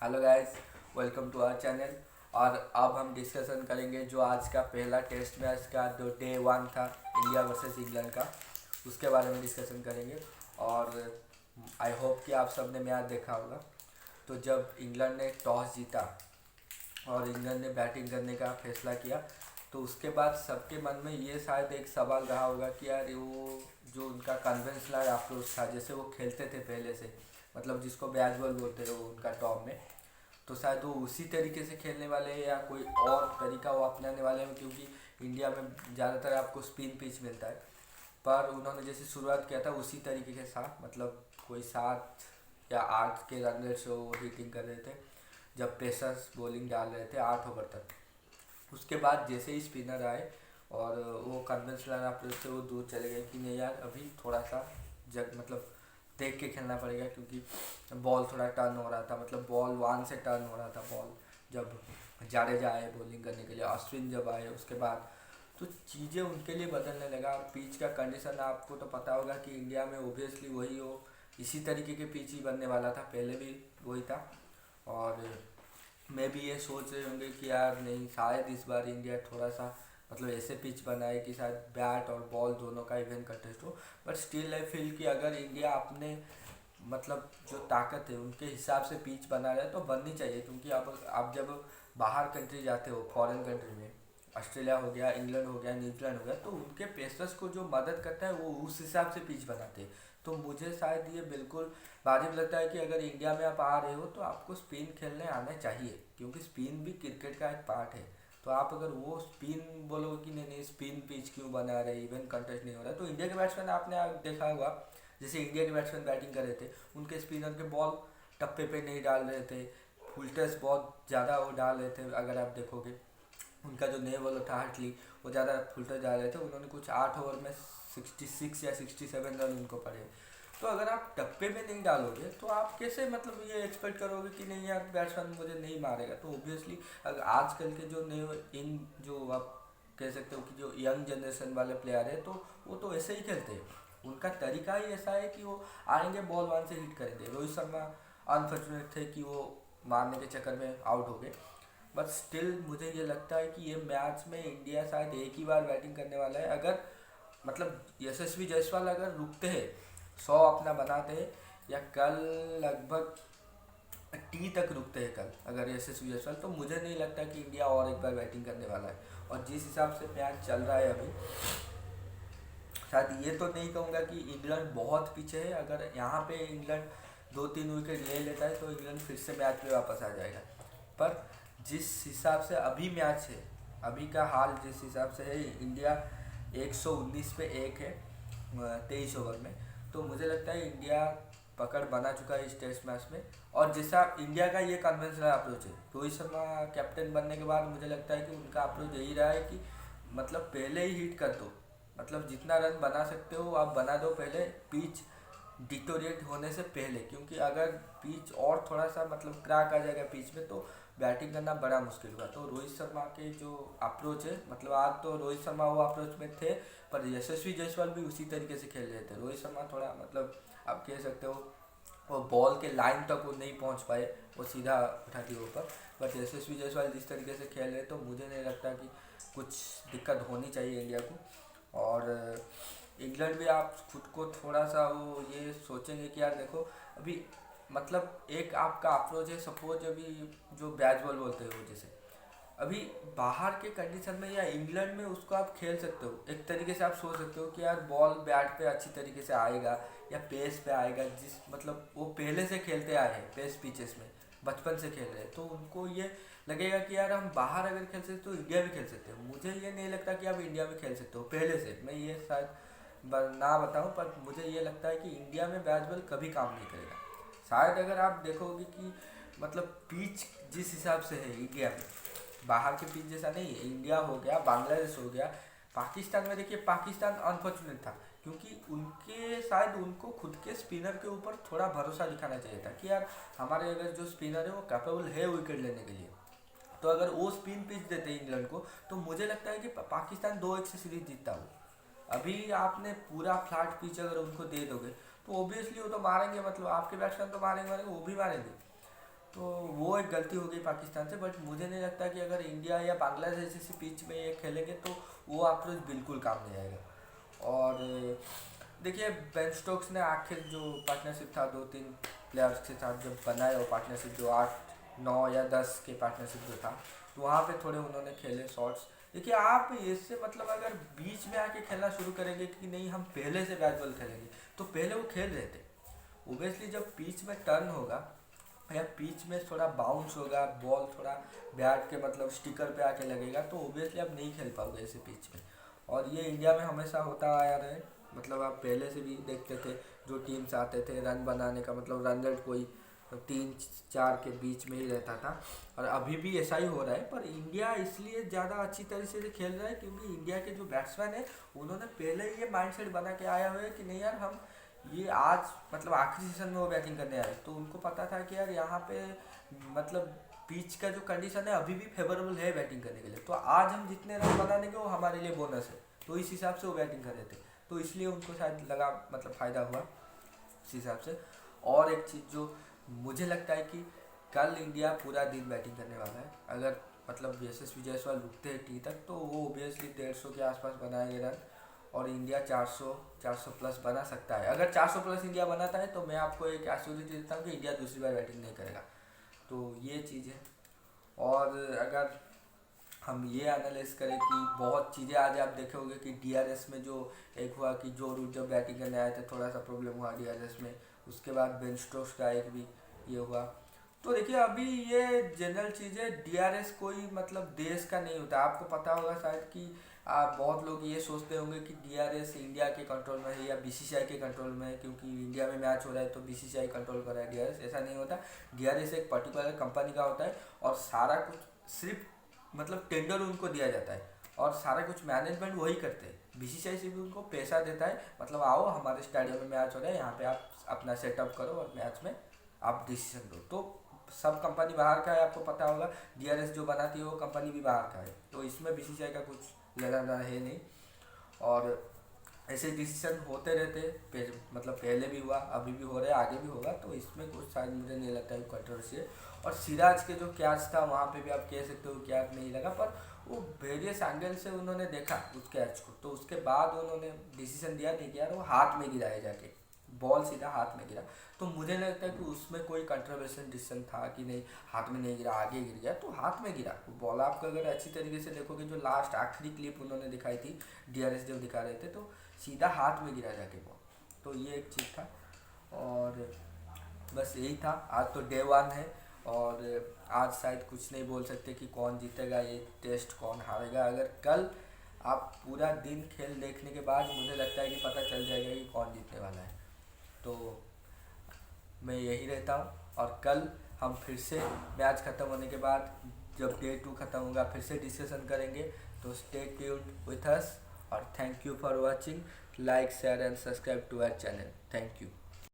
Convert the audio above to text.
Hello guys, welcome to our channel. और अब हम डिस्कशन करेंगे जो आज का पहला टेस्ट मैच का जो डे 1 था इंडिया वर्सेस इंग्लैंड का, उसके बारे में डिस्कशन करेंगे। और आई होप कि आप सब ने मैच देखा होगा। तो जब इंग्लैंड ने टॉस जीता और इंग्लैंड ने बैटिंग करने का फैसला किया, तो उसके बाद सबके मन में ये शायद एक सवाल रहा होगा कि यार वो जो उनका कन्वेंशनल अप्रोच था, जैसे वो खेलते थे पहले से, मतलब जिसको बैट बॉल बोलते हैं वो उनका टॉप में, तो शायद वो उसी तरीके से खेलने वाले हैं या कोई और तरीका वो अपनाने वाले हैं, क्योंकि इंडिया में ज़्यादातर आपको स्पिन पिच मिलता है। पर उन्होंने जैसे शुरुआत किया था उसी तरीके के साथ, मतलब कोई 7 या 8 के रन रेट से वो हिटिंग कर रहे थे जब पेसर्स बॉलिंग डाल रहे थे 8 ओवर तक। उसके बाद जैसे ही स्पिनर आए और वो कन्वेंशनल अप्रोच से वो दूर चले गए कि नहीं यार अभी थोड़ा सा मतलब देख के खेलना पड़ेगा, क्योंकि बॉल थोड़ा टर्न हो रहा था, मतलब बॉल 1 से टर्न हो रहा था बॉल। जब जाडेजा आए बॉलिंग करने के लिए, अश्विन जब आए उसके बाद, तो चीज़ें उनके लिए बदलने लगा। और पिच का कंडीशन आपको तो पता होगा कि इंडिया में ओबियसली वही हो, इसी तरीके के पिच ही बनने वाला था, पहले भी वही था। और मैं भी ये सोच रहे होंगे कि यार नहीं, शायद इस बार इंडिया थोड़ा सा मतलब ऐसे पिच बनाए कि शायद बैट और बॉल दोनों का इवन कंटेस्ट हो। बट स्टिल आई फील कि अगर इंडिया अपने मतलब जो ताकत है उनके हिसाब से पिच बना रहे तो बननी चाहिए, क्योंकि अब आप जब बाहर कंट्री जाते हो, फॉरेन कंट्री में, ऑस्ट्रेलिया हो गया, इंग्लैंड हो गया, न्यूजीलैंड हो गया, तो उनके पेसर्स को जो मदद करता है वो उस हिसाब से पिच बनाते हैं। तो मुझे शायद ये बिल्कुल वाजिब लगता है कि अगर इंडिया में आप आ रहे हो तो आपको स्पिन खेलने आना चाहिए, क्योंकि स्पिन भी क्रिकेट का एक पार्ट है। तो आप अगर वो स्पिन बोलोगे कि नहीं नहीं स्पिन पिच क्यों बना रहे, इवन कंटेस्ट नहीं हो रहा है, तो इंडिया के बैट्समैन आपने देखा होगा, जैसे इंडिया के बैट्समैन बैटिंग कर रहे थे, उनके स्पिनर के बॉल टप्पे पे नहीं डाल रहे थे, फुल बहुत ज़्यादा वो डाल रहे थे। अगर आप देखोगे उनका जो नए बॉलर था हार्टली, वो ज़्यादा फुलटर जा रहे थे, उन्होंने कुछ 8 ओवर में 66 या 67 रन उनको पड़े। तो अगर आप टप्पे में नहीं डालोगे तो आप कैसे मतलब ये एक्सपेक्ट करोगे कि नहीं यार बैट्समैन मुझे नहीं मारेगा। तो ऑब्वियसली अगर आजकल के जो नए इन जो आप कह सकते हो कि जो यंग जनरेशन वाले प्लेयर है, तो वो तो ऐसे ही खेलते हैं, उनका तरीका ही ऐसा है कि वो आएंगे बॉल 1 से हिट करेंगे। रोहित शर्मा अनफॉर्चुनेट थे कि वो मारने के चक्कर में आउट हो गए। बट स्टिल मुझे ये लगता है कि ये मैच में इंडिया शायद एक ही बार बैटिंग करने वाला है। अगर मतलब यशस्वी जायसवाल अगर रुकते हैं, 100 अपना बनाते हैं, या कल लगभग टी तक रुकते हैं कल अगर यशस्वी जायसवाल, तो मुझे नहीं लगता कि इंडिया और एक बार बैटिंग करने वाला है। और जिस हिसाब से मैच चल रहा है अभी, शायद ये तो नहीं कहूँगा कि इंग्लैंड बहुत पीछे है। अगर यहाँ पे इंग्लैंड 2-3 विकेट ले लेता है तो इंग्लैंड फिर से मैच में वापस आ जाएगा। पर जिस हिसाब से अभी मैच है, अभी का हाल जिस हिसाब से है, इंडिया 119 पे 1 है 23 ओवर में, तो मुझे लगता है इंडिया पकड़ बना चुका है इस टेस्ट मैच में। और जैसा इंडिया का ये कन्वेंशनल अप्रोच है, रोहित शर्मा कैप्टन बनने के बाद मुझे लगता है कि उनका अप्रोच यही रहा है कि मतलब पहले ही हिट कर दो, मतलब जितना रन बना सकते हो आप बना दो पहले, पिच डिटोरेट होने से पहले, क्योंकि अगर पिच और थोड़ा सा मतलब क्रैक आ जाएगा पिच में तो बैटिंग करना बड़ा मुश्किल होगा। तो रोहित शर्मा के जो अप्रोच है, मतलब आज तो रोहित शर्मा वो अप्रोच में थे, पर यशस्वी जायसवाल भी उसी तरीके से खेल रहे थे। रोहित शर्मा थोड़ा मतलब आप कह सकते हो वो बॉल के लाइन तक वो नहीं पहुंच पाए, वो सीधा उठा दिया ऊपर। बट यशस्वी जायसवाल जिस तरीके से खेल रहे तो मुझे नहीं लगता कि कुछ दिक्कत होनी चाहिए इंडिया को। और इंग्लैंड भी आप खुद को थोड़ा सा वो ये सोचेंगे कि यार देखो अभी मतलब एक आपका अप्रोच है, सपोज अभी जो बैच बॉल बोलते हो जैसे, अभी बाहर के कंडीशन में या इंग्लैंड में उसको आप खेल सकते हो, एक तरीके से आप सोच सकते हो कि यार बॉल बैट पे अच्छी तरीके से आएगा या पेस पे आएगा, जिस मतलब वो पहले से खेलते आए हैं पेस पिचेस में, बचपन से खेल रहे हैं, तो उनको ये लगेगा कि यार हम बाहर अगर खेल सकते तो इंडिया भी खेल सकते हो। मुझे ये नहीं लगता कि आप इंडिया में खेल सकते हो पहले से, मैं ये शायद ना बताऊं, पर मुझे ये लगता है कि इंडिया में बैट बॉल कभी काम नहीं करेगा। शायद अगर आप देखोगे कि मतलब पिच जिस हिसाब से है इंडिया में, बाहर के पिच जैसा नहीं है। इंडिया हो गया, बांग्लादेश हो गया, पाकिस्तान में देखिए, पाकिस्तान अनफॉर्चुनेट था क्योंकि उनके शायद उनको खुद के स्पिनर के ऊपर थोड़ा भरोसा दिखाना चाहिए था कि यार हमारे अगर जो स्पिनर है वो कैपेबल है विकेट लेने के लिए। तो अगर वो स्पिन पिच देते इंग्लैंड को तो मुझे लगता है कि पाकिस्तान 2-1 से सीरीज जीतता हो। अभी आपने पूरा फ्लैट पिच अगर उनको दे दोगे तो ओबियसली वो तो मारेंगे, मतलब आपके बैट्समैन तो मारेंगे मारेंगे, वो भी मारेंगे। तो वो वो एक गलती हो गई पाकिस्तान से। बट मुझे नहीं लगता कि अगर इंडिया या बांग्लादेश जैसी पिच में ये खेलेंगे तो वो अप्रोच बिल्कुल काम नहीं आएगा। और देखिए बेन स्टोक्स ने आखिर जो पार्टनरशिप था 2-3 प्लेयर्स के साथ जब बनाए, वो पार्टनरशिप जो 8, 9 या 10 के पार्टनरशिप जो था, तो वहाँ पे थोड़े उन्होंने खेले शॉट्स। देखिए आप इससे मतलब अगर बीच में आके खेलना शुरू करेंगे कि नहीं हम पहले से बैट बॉल खेलेंगे, तो पहले वो खेल रहे थे। ओबियसली जब पिच में टर्न होगा या पिच में थोड़ा बाउंस होगा, बॉल थोड़ा बैट के मतलब स्टिकर पे आके लगेगा, तो ओबियसली आप नहीं खेल पाओगे ऐसे पिच में। और ये इंडिया में हमेशा होता आया रहे, मतलब आप पहले से भी देखते थे जो टीम्स आते थे रन बनाने का मतलब रन रेट कोई 3-4 के बीच में ही रहता था, और अभी भी ऐसा ही हो रहा है। पर इंडिया इसलिए ज़्यादा अच्छी तरीके से खेल रहा है क्योंकि इंडिया के जो बैट्समैन है उन्होंने पहले ही ये माइंडसेट बना के आया हुआ है कि नहीं यार हम ये आज मतलब आखिरी सीजन में वो बैटिंग करने आए, तो उनको पता था कि यार यहाँ पे मतलब पिच का जो कंडीशन है अभी भी फेवरेबल है बैटिंग करने के लिए, तो आज हम जितने रन बना देंगे वो हमारे लिए बोनस है। तो इस हिसाब से वो बैटिंग कर रहे थे, तो इसलिए उनको शायद लगा मतलब फ़ायदा हुआ इस हिसाब से। और एक चीज़ जो मुझे लगता है कि कल इंडिया पूरा दिन बैटिंग करने वाला है। अगर मतलब यशस्वी जायसवाल रुकते हैं टी तक तो वो ओबियसली 150 के आसपास बनाएंगे रन, और इंडिया 400 प्लस बना सकता है। अगर 400 प्लस इंडिया बनाता है तो मैं आपको एक एश्योरिटी देता हूँ कि इंडिया दूसरी बार बैटिंग नहीं करेगा। तो ये चीज़ है। और अगर हम ये एनालाइज करें कि बहुत चीज़ें आज आप देखे होंगे कि डीआरएस में जो एक हुआ कि जो रूट जब बैटिंग करने आए थे थोड़ा सा प्रॉब्लम हुआ डीआरएस में, उसके बाद बेन स्टोक्स का एक भी ये हुआ। तो देखिए अभी ये जनरल चीज़ है, डीआरएस कोई मतलब देश का नहीं होता। आपको पता होगा शायद कि आप बहुत लोग ये सोचते होंगे कि डीआरएस इंडिया के कंट्रोल में है या बीसीसीआई के कंट्रोल में है, क्योंकि इंडिया में मैच हो रहा है तो बीसीसीआई कंट्रोल कर रहा है डीआरएस। ऐसा नहीं होता। डीआरएस एक पर्टिकुलर कंपनी का होता है और सारा कुछ सिर्फ मतलब टेंडर उनको दिया जाता है और सारा कुछ मैनेजमेंट वही करते हैं। बीसीसीआई से भी उनको पैसा देता है, मतलब आओ हमारे स्टेडियम में मैच हो रहा है, यहाँ पे आप अपना सेटअप करो और मैच में आप डिसीजन दो। तो सब कंपनी बाहर का है, आपको पता होगा। डीआरएस जो बनाती है वो कंपनी भी बाहर का है, तो इसमें बीसीसीआई का कुछ लेना देना है नहीं। और ऐसे डिसीजन होते रहते, मतलब पहले भी हुआ, अभी भी हो रहा है, आगे भी होगा, तो इसमें कुछ शायद मुझे नहीं लगता है कंट्रोवर्सी है। और सिराज के जो कैच था वहाँ पे भी आप कह सकते हो कैच नहीं लगा, पर वो वेरियस एंगल से उन्होंने देखा उस कैच को, तो उसके बाद उन्होंने डिसीजन दिया नहीं कि यार वो हाथ में गिराया जाके, बॉल सीधा हाथ में गिरा। तो मुझे लगता है कि उसमें कोई कंट्रोवर्शियल डिसीजन था कि नहीं हाथ में नहीं गिरा, आगे गिर गया, तो हाथ में गिरा बॉल। आपको अगर अच्छी तरीके से देखोगे जो लास्ट आखिरी क्लिप उन्होंने दिखाई थी, डीआरएस जब दिखा रहे थे, तो सीधा हाथ में गिरा जाके बॉल। तो ये एक चीज़ था और बस यही था। आज तो डे 1 है और आज शायद कुछ नहीं बोल सकते कि कौन जीतेगा ये टेस्ट, कौन हारेगा। अगर कल आप पूरा दिन खेल देखने के बाद मुझे लगता है कि पता चल जाएगा कि कौन जीतने वाला है। तो मैं यही रहता हूँ और कल हम फिर से मैच ख़त्म होने के बाद जब डे 2 ख़त्म होगा फिर से डिस्कशन करेंगे। तो स्टे ट्यून्ड विथ अस और thank you for watching. Like share and subscribe to our channel. Thank you.